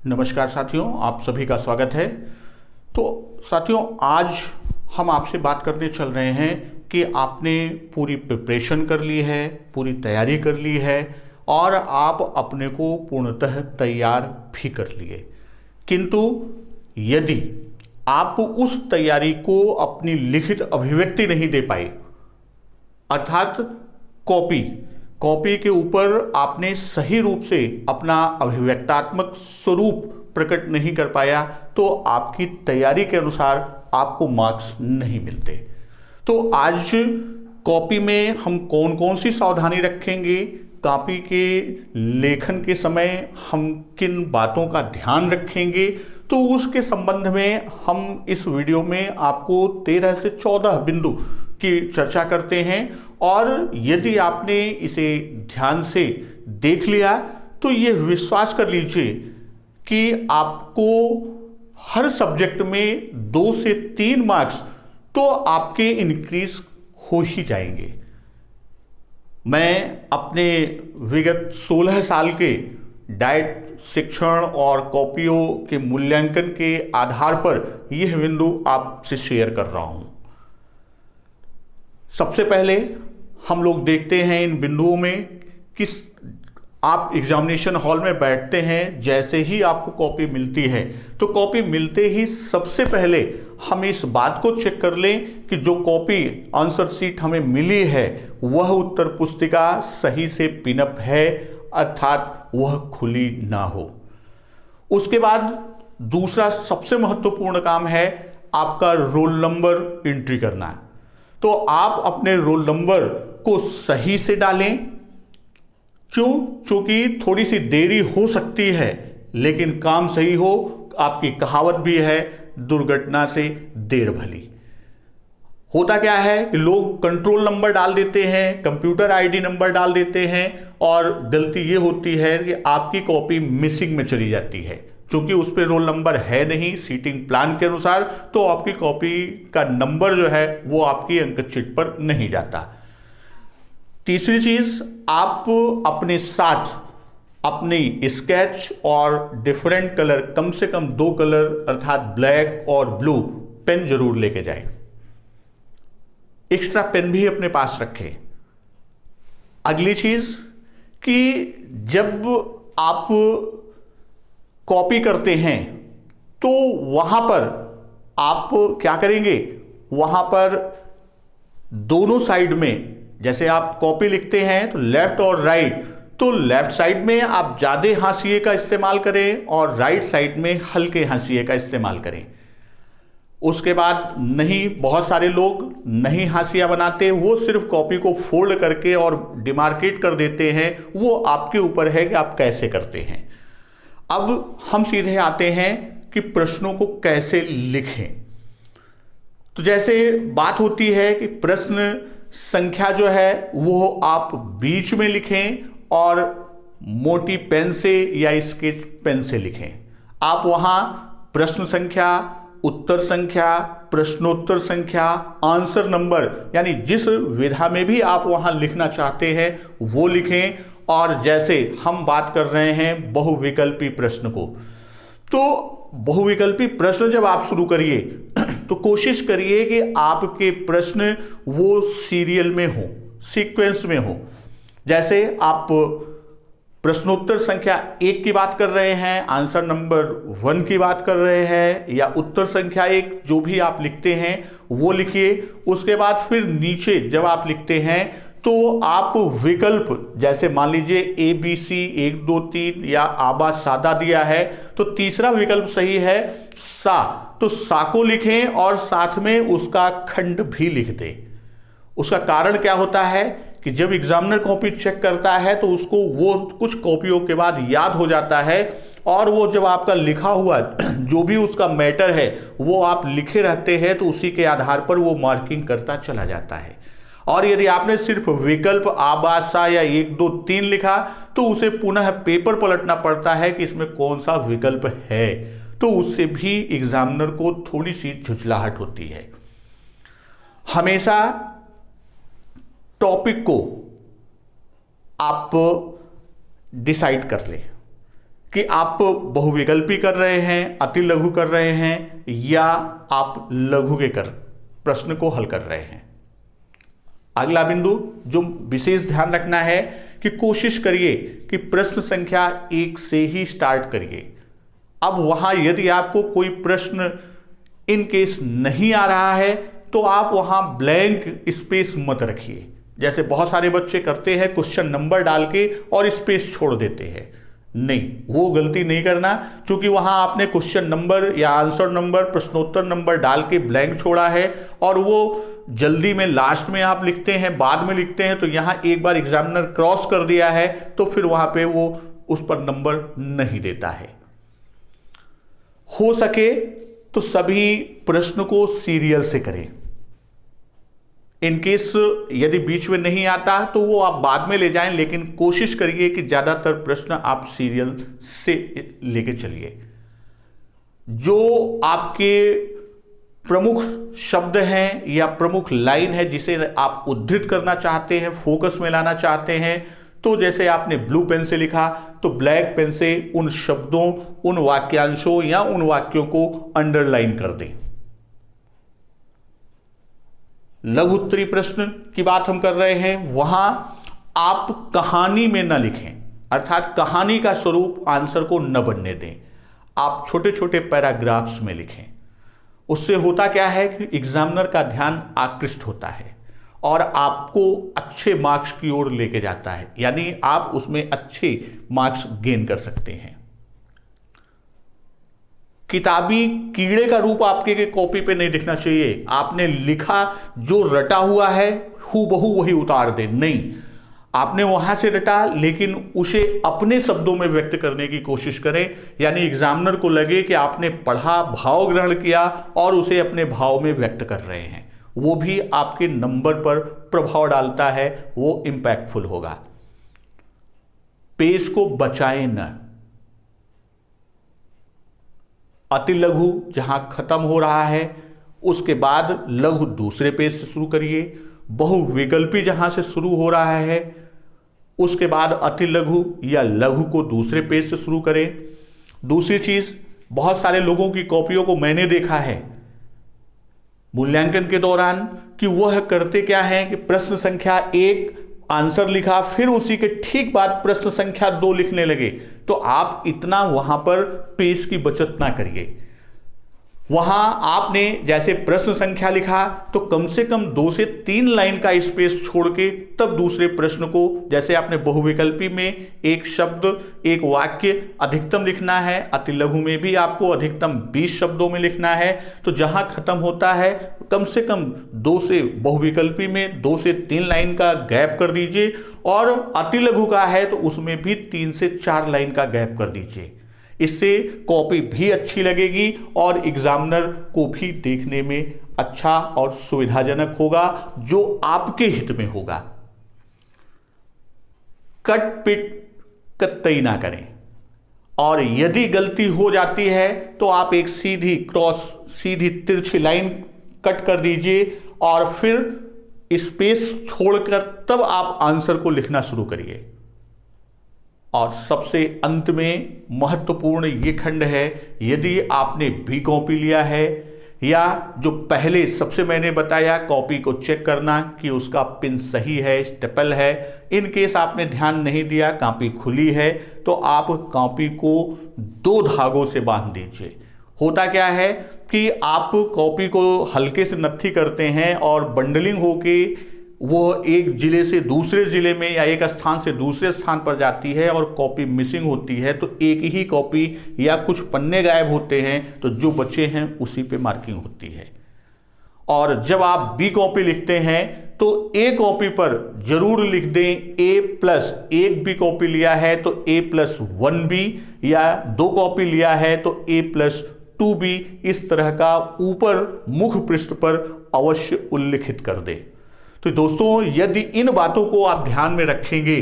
नमस्कार साथियों, आप सभी का स्वागत है। तो साथियों, आज हम आपसे बात करने चल रहे हैं कि आपने पूरी प्रिपरेशन कर ली है, पूरी तैयारी कर ली है और आप अपने को पूर्णतः तैयार भी कर लिए, किंतु यदि आप उस तैयारी को अपनी लिखित अभिव्यक्ति नहीं दे पाए, अर्थात कॉपी के ऊपर आपने सही रूप से अपना अभिव्यक्तात्मक स्वरूप प्रकट नहीं कर पाया, तो आपकी तैयारी के अनुसार आपको मार्क्स नहीं मिलते। तो आज कॉपी में हम कौन कौन सी सावधानी रखेंगे, कॉपी के लेखन के समय हम किन बातों का ध्यान रखेंगे, तो उसके संबंध में हम इस वीडियो में आपको 13 से 14 बिंदु की चर्चा करते हैं। और यदि आपने इसे ध्यान से देख लिया तो ये विश्वास कर लीजिए कि आपको हर सब्जेक्ट में 2 से 3 मार्क्स तो आपके इंक्रीज हो ही जाएंगे। मैं अपने विगत 16 साल के डाइट, शिक्षण और कॉपियों के मूल्यांकन के आधार पर यह बिंदु आपसे शेयर कर रहा हूं। सबसे पहले हम लोग देखते हैं इन बिंदुओं में कि आप एग्जामिनेशन हॉल में बैठते हैं, जैसे ही आपको कॉपी मिलती है तो कॉपी मिलते ही सबसे पहले हम इस बात को चेक कर लें कि जो कॉपी आंसर शीट हमें मिली है वह उत्तर पुस्तिका सही से पिनअप है, अर्थात वह खुली ना हो। उसके बाद दूसरा सबसे महत्वपूर्ण काम है आपका रोल नंबर एंट्री करना। तो आप अपने रोल नंबर को सही से डालें। क्यों? क्योंकि थोड़ी सी देरी हो सकती है लेकिन काम सही हो। आपकी कहावत भी है, दुर्घटना से देर भली। होता क्या है कि लोग कंट्रोल नंबर डाल देते हैं, कंप्यूटर आईडी नंबर डाल देते हैं और गलती ये होती है कि आपकी कॉपी मिसिंग में चली जाती है। क्योंकि उस पर रोल नंबर है नहीं सीटिंग प्लान के अनुसार, तो आपकी कॉपी का नंबर जो है वो आपकी अंक चिट पर नहीं जाता। तीसरी चीज, आप अपने साथ अपनी स्केच और डिफरेंट कलर, कम से कम 2 कलर अर्थात ब्लैक और ब्लू पेन जरूर लेके जाएं। एक्स्ट्रा पेन भी अपने पास रखें। अगली चीज कि जब आप कॉपी करते हैं तो वहां पर आप क्या करेंगे, वहां पर दोनों साइड में, जैसे आप कॉपी लिखते हैं तो लेफ्ट और राइट, तो लेफ्ट साइड में आप ज्यादा हाशिए का इस्तेमाल करें और राइट साइड में हल्के हाशिए का इस्तेमाल करें। उसके बाद नहीं, बहुत सारे लोग नहीं हाशिया बनाते, वो सिर्फ कॉपी को फोल्ड करके और डिमार्केट कर देते हैं। वो आपके ऊपर है कि आप कैसे करते हैं। अब हम सीधे आते हैं कि प्रश्नों को कैसे लिखें। तो जैसे बात होती है कि प्रश्न संख्या जो है वो आप बीच में लिखें और मोटी पेन से या स्केच पेन से लिखें। आप वहां प्रश्न संख्या, उत्तर संख्या, प्रश्नोत्तर संख्या, आंसर नंबर, यानी जिस विधा में भी आप वहां लिखना चाहते हैं वो लिखें। और जैसे हम बात कर रहे हैं बहुविकल्पी प्रश्न को, तो बहुविकल्पी प्रश्न जब आप शुरू करिए तो कोशिश करिए कि आपके प्रश्न वो सीरियल में हो, सीक्वेंस में हो। जैसे आप प्रश्नोत्तर संख्या 1 की बात कर रहे हैं, आंसर नंबर 1 की बात कर रहे हैं, या उत्तर संख्या 1 जो भी आप लिखते हैं वो लिखिए। उसके बाद फिर नीचे जब आप लिखते हैं तो आप विकल्प, जैसे मान लीजिए ABC 1 2 3 या आबा सादा दिया है तो तीसरा विकल्प सही है सा, तो सा को लिखें और साथ में उसका खंड भी लिख दें। उसका कारण क्या होता है कि जब एग्जामिनर कॉपी चेक करता है तो उसको वो कुछ कॉपियों के बाद याद हो जाता है और वो जब आपका लिखा हुआ जो भी उसका मैटर है वो आप लिखे रहते हैं तो उसी के आधार पर वो मार्किंग करता चला जाता है। और यदि आपने सिर्फ विकल्प आबासा या 1 2 3 लिखा तो उसे पुनः पेपर पलटना पड़ता है कि इसमें कौन सा विकल्प है, तो उससे भी एग्जामिनर को थोड़ी सी झुंझलाहट होती है। हमेशा टॉपिक को आप डिसाइड कर लें कि आप बहुविकल्पी कर रहे हैं, अति लघु कर रहे हैं, या आप लघु के कर प्रश्न को हल कर रहे हैं। अगला बिंदु जो विशेष ध्यान रखना है कि कोशिश करिए कि प्रश्न संख्या 1 से ही स्टार्ट करिए। अब वहां यदि आपको कोई प्रश्न इन केस नहीं आ रहा है तो आप वहां ब्लैंक स्पेस मत रखिए। जैसे बहुत सारे बच्चे करते हैं, क्वेश्चन नंबर डाल के और स्पेस छोड़ देते हैं। नहीं, वो गलती नहीं करना, क्योंकि वहां आपने क्वेश्चन नंबर या आंसर नंबर, प्रश्नोत्तर नंबर डाल के ब्लैंक छोड़ा है और वो जल्दी में लास्ट में आप लिखते हैं, बाद में लिखते हैं, तो यहां एक बार एग्जामिनर क्रॉस कर दिया है तो फिर वहां पे वो उस पर नंबर नहीं देता है। हो सके तो सभी प्रश्न को सीरियल से करें। इनकेस यदि बीच में नहीं आता तो वो आप बाद में ले जाएं, लेकिन कोशिश करिए कि ज्यादातर प्रश्न आप सीरियल से लेके चलिए। जो आपके प्रमुख शब्द हैं या प्रमुख लाइन है जिसे आप उद्धृत करना चाहते हैं, फोकस में लाना चाहते हैं, तो जैसे आपने ब्लू पेन से लिखा तो ब्लैक पेन से उन शब्दों, उन वाक्यांशों या उन वाक्यों को अंडरलाइन कर दें। लघु उत्तरी प्रश्न की बात हम कर रहे हैं, वहां आप कहानी में न लिखें, अर्थात कहानी का स्वरूप आंसर को न बनने दें। आप छोटे छोटे पैराग्राफ्स में लिखें। उससे होता क्या है कि एग्जामिनर का ध्यान आकृष्ट होता है और आपको अच्छे मार्क्स की ओर लेके जाता है, यानी आप उसमें अच्छे मार्क्स गेन कर सकते हैं। किताबी कीड़े का रूप आपके कॉपी पे नहीं दिखना चाहिए। आपने लिखा, जो रटा हुआ है हूबहू वही उतार दे, नहीं, आपने वहां से रटा लेकिन उसे अपने शब्दों में व्यक्त करने की कोशिश करें, यानी एग्जामिनर को लगे कि आपने पढ़ा, भाव ग्रहण किया और उसे अपने भाव में व्यक्त कर रहे हैं। वो भी आपके नंबर पर प्रभाव डालता है, वो इंपैक्टफुल होगा। पेज को बचाएं न। अति लघु जहां खत्म हो रहा है उसके बाद लघु दूसरे पेज से शुरू करिए। बहुविकल्पी जहां से शुरू हो रहा है उसके बाद अति लघु या लघु को दूसरे पेज से शुरू करें। दूसरी चीज, बहुत सारे लोगों की कॉपियों को मैंने देखा है मूल्यांकन के दौरान कि वह करते क्या है कि प्रश्न संख्या 1 आंसर लिखा, फिर उसी के ठीक बाद प्रश्न संख्या 2 लिखने लगे। तो आप इतना वहां पर पेज की बचत ना करिए। वहां आपने जैसे प्रश्न संख्या लिखा तो कम से कम 2 से 3 लाइन का स्पेस छोड़ के तब दूसरे प्रश्न को, जैसे आपने बहुविकल्पी में एक शब्द, एक वाक्य अधिकतम लिखना है, अति लघु में भी आपको अधिकतम 20 शब्दों में लिखना है, तो जहां खत्म होता है कम से कम 2 से, बहुविकल्पी में 2 से 3 लाइन का गैप कर दीजिए, और अति लघु का है तो उसमें भी 3 से 4 लाइन का गैप कर दीजिए। इससे कॉपी भी अच्छी लगेगी और एग्जामिनर को भी देखने में अच्छा और सुविधाजनक होगा, जो आपके हित में होगा। कट पिट कतई ना करें, और यदि गलती हो जाती है तो आप एक सीधी क्रॉस, सीधी तिरछी लाइन कट कर दीजिए और फिर स्पेस छोड़कर तब आप आंसर को लिखना शुरू करिए। और सबसे अंत में महत्वपूर्ण ये खंड है, यदि आपने बी कॉपी लिया है या जो पहले सबसे मैंने बताया कॉपी को चेक करना कि उसका पिन सही है, स्टेपल है, इन केस आपने ध्यान नहीं दिया, कॉपी खुली है तो आप कॉपी को 2 धागों से बांध दीजिए। होता क्या है कि आप कॉपी को हल्के से नत्थी करते हैं और बंडलिंग होके वो एक जिले से दूसरे जिले में या एक स्थान से दूसरे स्थान पर जाती है और कॉपी मिसिंग होती है, तो एक ही कॉपी या कुछ पन्ने गायब होते हैं, तो जो बचे हैं उसी पे मार्किंग होती है। और जब आप बी कॉपी लिखते हैं तो ए कॉपी पर जरूर लिख दें A+, एक बी कॉपी लिया है तो A+1B, या 2 कॉपी लिया है तो A+2B, इस तरह का ऊपर मुख पृष्ठ पर अवश्य उल्लिखित कर दें। तो दोस्तों, यदि इन बातों को आप ध्यान में रखेंगे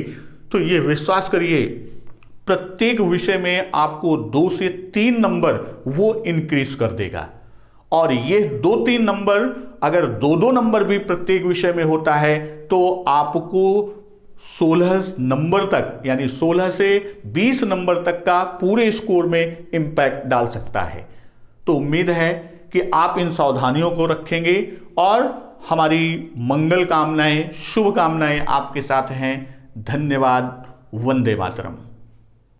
तो ये विश्वास करिए प्रत्येक विषय में आपको 2 से 3 नंबर वो इंक्रीज कर देगा। और ये 2-3 नंबर अगर 2-2 नंबर भी प्रत्येक विषय में होता है तो आपको 16 नंबर तक, यानी 16 से 20 नंबर तक का पूरे स्कोर में इंपैक्ट डाल सकता है। तो उम्मीद है कि आप इन सावधानियों को रखेंगे और हमारी मंगल कामनाएं, शुभ कामनाएं आपके साथ हैं। धन्यवाद। वंदे मातरम।